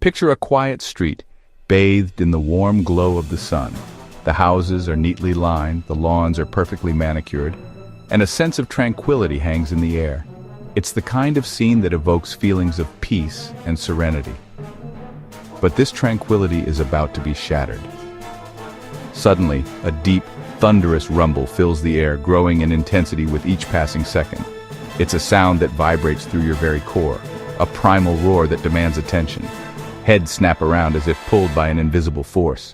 Picture a quiet street, bathed in the warm glow of the sun. The houses are neatly lined, the lawns are perfectly manicured, and a sense of tranquility hangs in the air. It's the kind of scene that evokes feelings of peace and serenity. But this tranquility is about to be shattered. Suddenly, a deep, thunderous rumble fills the air, growing in intensity with each passing second. It's a sound that vibrates through your very core, a primal roar that demands attention. Heads snap around as if pulled by an invisible force.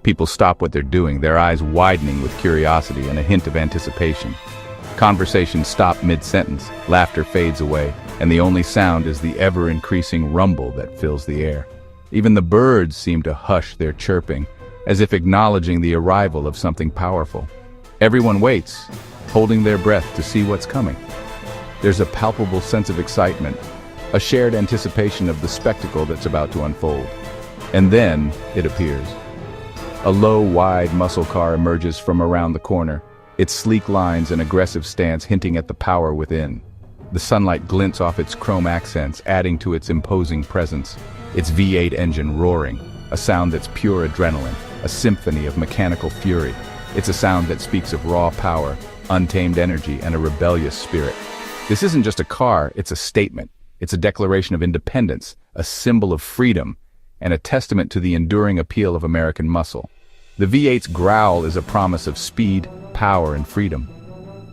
People stop what they're doing, their eyes widening with curiosity and a hint of anticipation. Conversations stop mid-sentence, laughter fades away, and the only sound is the ever-increasing rumble that fills the air. Even the birds seem to hush their chirping, as if acknowledging the arrival of something powerful. Everyone waits, holding their breath to see what's coming. There's a palpable sense of excitement, a shared anticipation of the spectacle that's about to unfold. And then it appears. A low, wide muscle car emerges from around the corner, its sleek lines and aggressive stance hinting at the power within. The sunlight glints off its chrome accents, adding to its imposing presence, its V8 engine roaring, a sound that's pure adrenaline, a symphony of mechanical fury. It's a sound that speaks of raw power, untamed energy, and a rebellious spirit. This isn't just a car, it's a statement. It's a declaration of independence, a symbol of freedom, and a testament to the enduring appeal of American muscle. The V8's growl is a promise of speed, power, and freedom.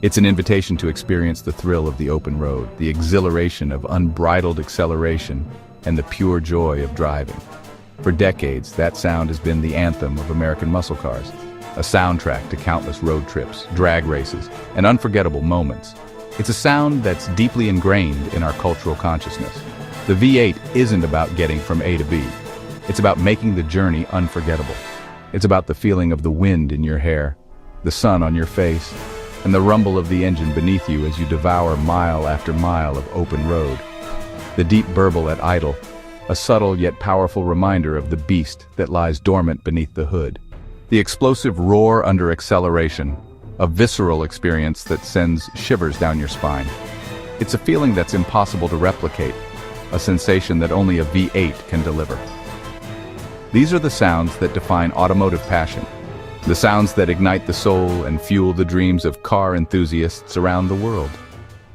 It's an invitation to experience the thrill of the open road, the exhilaration of unbridled acceleration, and the pure joy of driving. For decades, that sound has been the anthem of American muscle cars, a soundtrack to countless road trips, drag races, and unforgettable moments. It's a sound that's deeply ingrained in our cultural consciousness. The V8 isn't about getting from A to B. It's about making the journey unforgettable. It's about the feeling of the wind in your hair, the sun on your face, and the rumble of the engine beneath you as you devour mile after mile of open road. The deep burble at idle, a subtle yet powerful reminder of the beast that lies dormant beneath the hood. The explosive roar under acceleration, a visceral experience that sends shivers down your spine. It's a feeling that's impossible to replicate, a sensation that only a V8 can deliver. These are the sounds that define automotive passion, the sounds that ignite the soul and fuel the dreams of car enthusiasts around the world.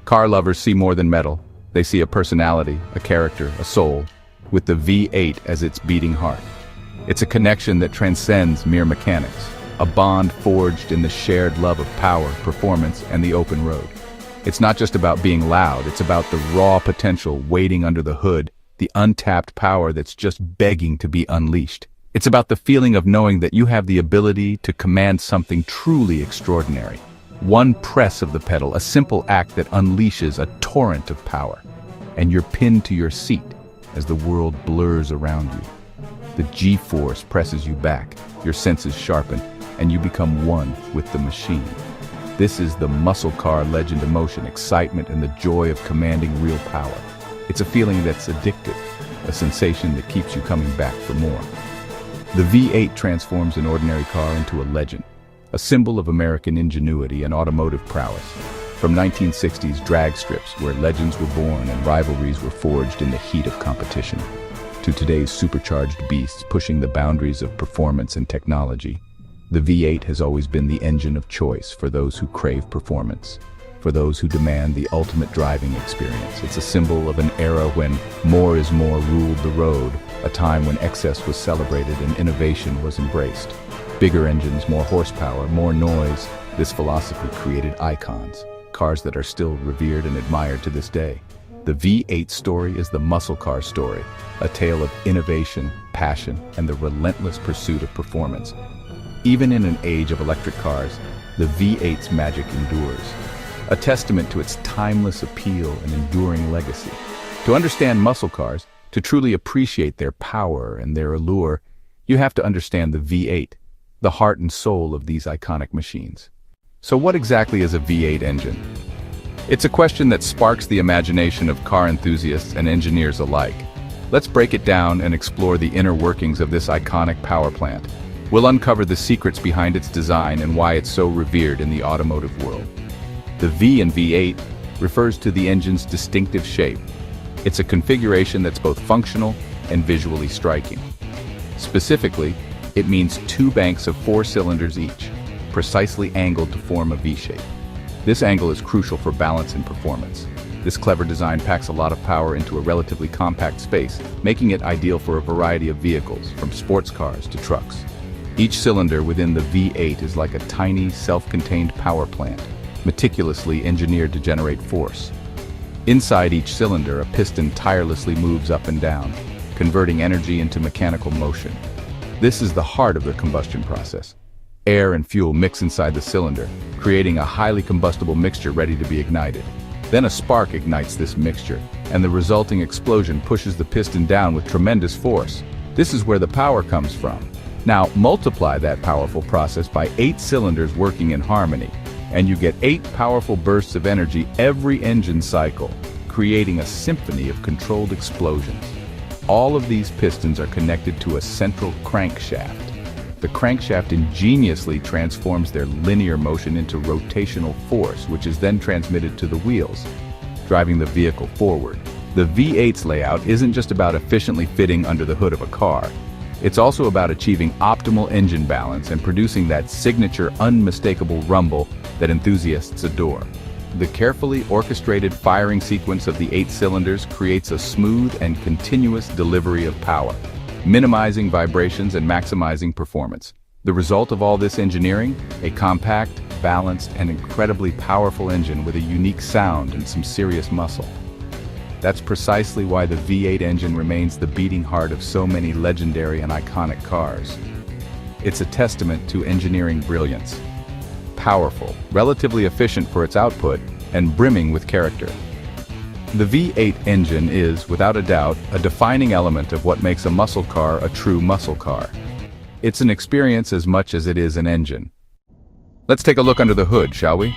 Car lovers see more than metal. They see a personality, a character, a soul, with the V8 as its beating heart. It's a connection that transcends mere mechanics, a bond forged in the shared love of power, performance, and the open road. It's not just about being loud, it's about the raw potential waiting under the hood, the untapped power that's just begging to be unleashed. It's about the feeling of knowing that you have the ability to command something truly extraordinary. One press of the pedal, a simple act that unleashes a torrent of power, and you're pinned to your seat as the world blurs around you. The G-force presses you back, your senses sharpen, and you become one with the machine. This is the muscle car legend emotion, excitement, and the joy of commanding real power. It's a feeling that's addictive, a sensation that keeps you coming back for more. The V8 transforms an ordinary car into a legend, a symbol of American ingenuity and automotive prowess. From 1960s drag strips where legends were born and rivalries were forged in the heat of competition, to today's supercharged beasts pushing the boundaries of performance and technology, the V8 has always been the engine of choice for those who crave performance, for those who demand the ultimate driving experience. It's a symbol of an era when more is more ruled the road, a time when excess was celebrated and innovation was embraced. Bigger engines, more horsepower, more noise. This philosophy created icons, cars that are still revered and admired to this day. The V8 story is the muscle car story, a tale of innovation, passion, and the relentless pursuit of performance. Even in an age of electric cars, the V8's magic endures, a testament to its timeless appeal and enduring legacy. To understand muscle cars, to truly appreciate their power and their allure, you have to understand the V8, the heart and soul of these iconic machines. So what exactly is a V8 engine? It's a question that sparks the imagination of car enthusiasts and engineers alike. Let's break it down and explore the inner workings of this iconic power plant. We'll uncover the secrets behind its design and why it's so revered in the automotive world. The V in V8 refers to the engine's distinctive shape. It's a configuration that's both functional and visually striking. Specifically, it means two banks of 4 cylinders each, precisely angled to form a V shape. This angle is crucial for balance and performance. This clever design packs a lot of power into a relatively compact space, making it ideal for a variety of vehicles, from sports cars to trucks. Each cylinder within the V8 is like a tiny, self-contained power plant, meticulously engineered to generate force. Inside each cylinder, a piston tirelessly moves up and down, converting energy into mechanical motion. This is the heart of the combustion process. Air and fuel mix inside the cylinder, creating a highly combustible mixture ready to be ignited. Then a spark ignites this mixture, and the resulting explosion pushes the piston down with tremendous force. This is where the power comes from. Now, multiply that powerful process by 8 cylinders working in harmony, and you get 8 powerful bursts of energy every engine cycle, creating a symphony of controlled explosions. All of these pistons are connected to a central crankshaft. The crankshaft ingeniously transforms their linear motion into rotational force, which is then transmitted to the wheels, driving the vehicle forward. The V8's layout isn't just about efficiently fitting under the hood of a car. It's also about achieving optimal engine balance and producing that signature, unmistakable rumble that enthusiasts adore. The carefully orchestrated firing sequence of the 8 cylinders creates a smooth and continuous delivery of power, minimizing vibrations and maximizing performance. The result of all this engineering? A compact, balanced, and incredibly powerful engine with a unique sound and some serious muscle. That's precisely why the V8 engine remains the beating heart of so many legendary and iconic cars. It's a testament to engineering brilliance. Powerful, relatively efficient for its output, and brimming with character. The V8 engine is, without a doubt, a defining element of what makes a muscle car a true muscle car. It's an experience as much as it is an engine. Let's take a look under the hood, shall we?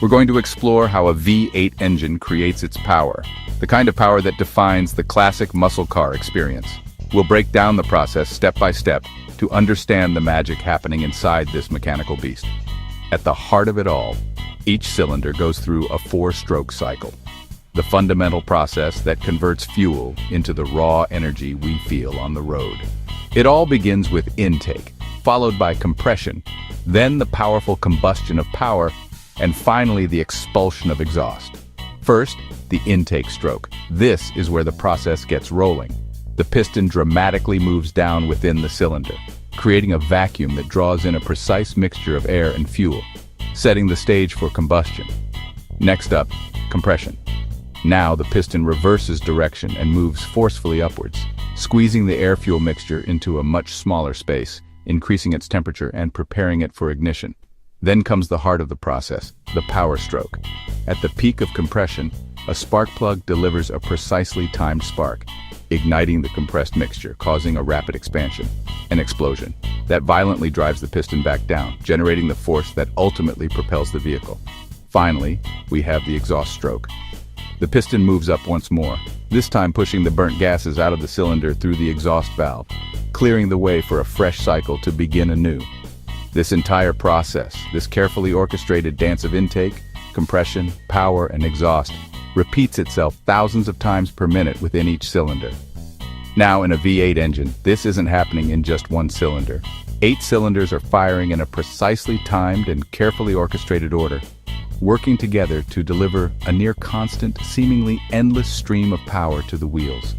We're going to explore how a V8 engine creates its power, the kind of power that defines the classic muscle car experience. We'll break down the process step by step to understand the magic happening inside this mechanical beast. At the heart of it all, each cylinder goes through a 4-stroke cycle. The fundamental process that converts fuel into the raw energy we feel on the road. It all begins with intake, followed by compression, then the powerful combustion of power, and finally the expulsion of exhaust. First, the intake stroke. This is where the process gets rolling. The piston dramatically moves down within the cylinder, creating a vacuum that draws in a precise mixture of air and fuel, setting the stage for combustion. Next up, compression. Now the piston reverses direction and moves forcefully upwards, squeezing the air-fuel mixture into a much smaller space, increasing its temperature and preparing it for ignition. Then comes the heart of the process, the power stroke. At the peak of compression, a spark plug delivers a precisely timed spark, igniting the compressed mixture, causing a rapid expansion, an explosion, that violently drives the piston back down, generating the force that ultimately propels the vehicle. Finally, we have the exhaust stroke. The piston moves up once more, this time pushing the burnt gases out of the cylinder through the exhaust valve, clearing the way for a fresh cycle to begin anew. This entire process, this carefully orchestrated dance of intake, compression, power, and exhaust, repeats itself thousands of times per minute within each cylinder. Now, in a V8 engine, this isn't happening in just one cylinder. 8 cylinders are firing in a precisely timed and carefully orchestrated order, working together to deliver a near-constant, seemingly endless stream of power to the wheels.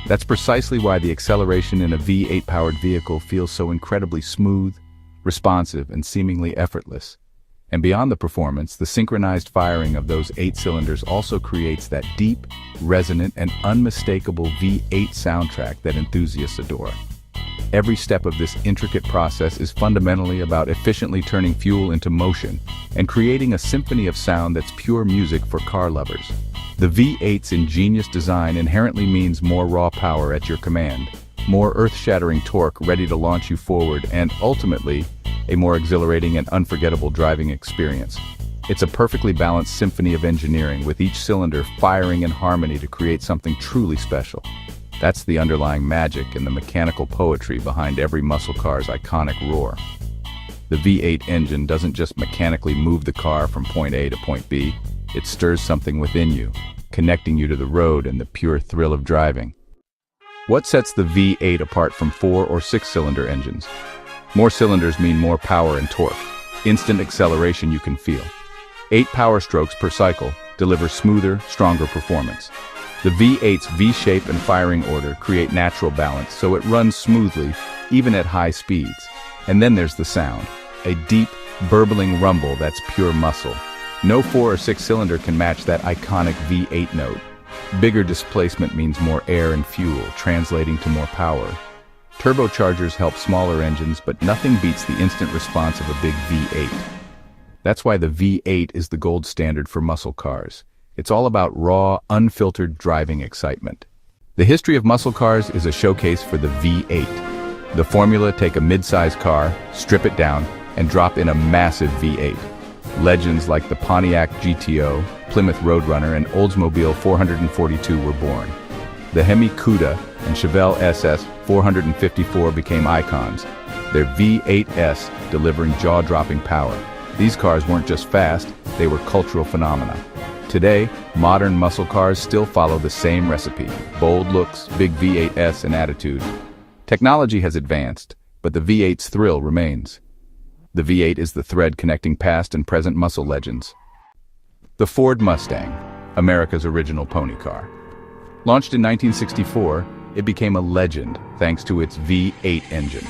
That's precisely why the acceleration in a V8-powered vehicle feels so incredibly smooth, responsive, and seemingly effortless. And beyond the performance, the synchronized firing of those 8 cylinders also creates that deep, resonant, and unmistakable V8 soundtrack that enthusiasts adore. Every step of this intricate process is fundamentally about efficiently turning fuel into motion and creating a symphony of sound that's pure music for car lovers. The V8's ingenious design inherently means more raw power at your command, more earth-shattering torque ready to launch you forward, and ultimately, a more exhilarating and unforgettable driving experience. It's a perfectly balanced symphony of engineering, with each cylinder firing in harmony to create something truly special. That's the underlying magic and the mechanical poetry behind every muscle car's iconic roar. The V8 engine doesn't just mechanically move the car from point A to point B, it stirs something within you, connecting you to the road and the pure thrill of driving. What sets the V8 apart from 4 or 6-cylinder engines? More cylinders mean more power and torque. Instant acceleration you can feel. 8 power strokes per cycle deliver smoother, stronger performance. The V8's V-shape and firing order create natural balance so it runs smoothly, even at high speeds. And then there's the sound. A deep, burbling rumble that's pure muscle. No 4 or 6-cylinder can match that iconic V8 note. Bigger displacement means more air and fuel, translating to more power. Turbochargers help smaller engines, but nothing beats the instant response of a big V8. That's why the V8 is the gold standard for muscle cars. It's all about raw, unfiltered driving excitement. The history of muscle cars is a showcase for the V8. The formula: take a mid-size car, strip it down, and drop in a massive V8. Legends like the Pontiac GTO, Plymouth Roadrunner, and Oldsmobile 442 were born. The Hemi Cuda and Chevelle SS 454 became icons, their V8S delivering jaw-dropping power. These cars weren't just fast, they were cultural phenomena. Today, modern muscle cars still follow the same recipe: bold looks, big V8S, and attitude. Technology has advanced, but the V8's thrill remains. The V8 is the thread connecting past and present muscle legends. The Ford Mustang, America's original pony car. Launched in 1964, it became a legend thanks to its V8 engine.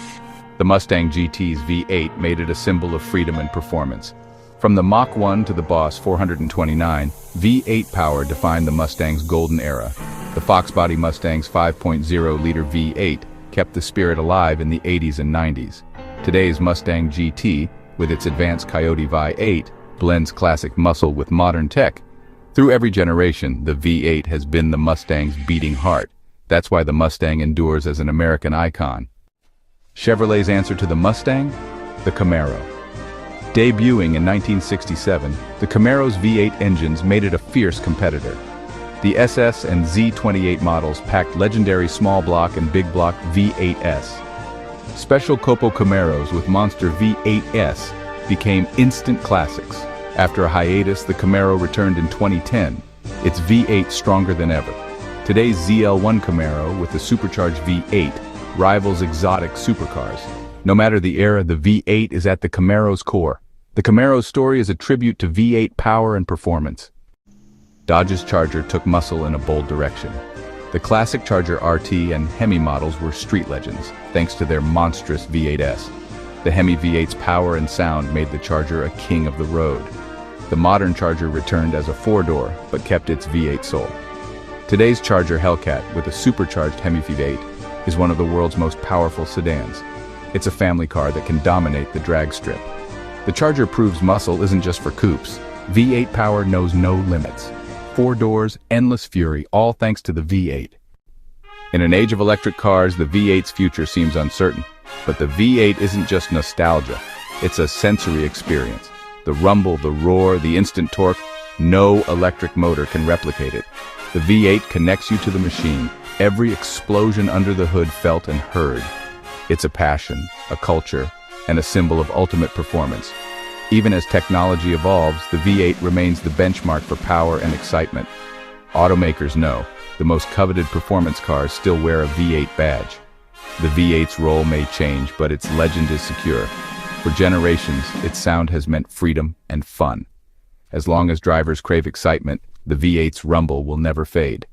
The Mustang GT's V8 made it a symbol of freedom and performance. From the Mach 1 to the Boss 429, V8 power defined the Mustang's golden era. The Fox Body Mustang's 5.0-liter V8 kept the spirit alive in the 80s and 90s. Today's Mustang GT, with its advanced Coyote V8, blends classic muscle with modern tech. Through every generation, the V8 has been the Mustang's beating heart. That's why the Mustang endures as an American icon. Chevrolet's answer to the Mustang? The Camaro. Debuting in 1967, the Camaro's V8 engines made it a fierce competitor. The SS and Z28 models packed legendary small block and big block V8S. Special Copo Camaros with monster V8S became instant classics. After a hiatus, the Camaro returned in 2010, its V8 stronger than ever. Today's ZL1 Camaro with the supercharged V8 rivals exotic supercars. No matter the era, the V8 is at the Camaro's core. The Camaro's story is a tribute to V8 power and performance. Dodge's Charger took muscle in a bold direction. The classic Charger RT and Hemi models were street legends, thanks to their monstrous V8S. The Hemi V8's power and sound made the Charger a king of the road. The modern Charger returned as a 4-door, but kept its V8 soul. Today's Charger Hellcat, with a supercharged Hemi V8, is one of the world's most powerful sedans. It's a family car that can dominate the drag strip. The Charger proves muscle isn't just for coupes. V8 power knows no limits. 4 doors, endless fury, all thanks to the V8. In an age of electric cars, the V8's future seems uncertain. But the V8 isn't just nostalgia, it's a sensory experience. The rumble, the roar, the instant torque, no electric motor can replicate it. The V8 connects you to the machine, every explosion under the hood felt and heard. It's a passion, a culture, and a symbol of ultimate performance. Even as technology evolves, the V8 remains the benchmark for power and excitement. Automakers know, the most coveted performance cars still wear a V8 badge. The V8's role may change, but its legend is secure. For generations, its sound has meant freedom and fun. As long as drivers crave excitement, the V8's rumble will never fade.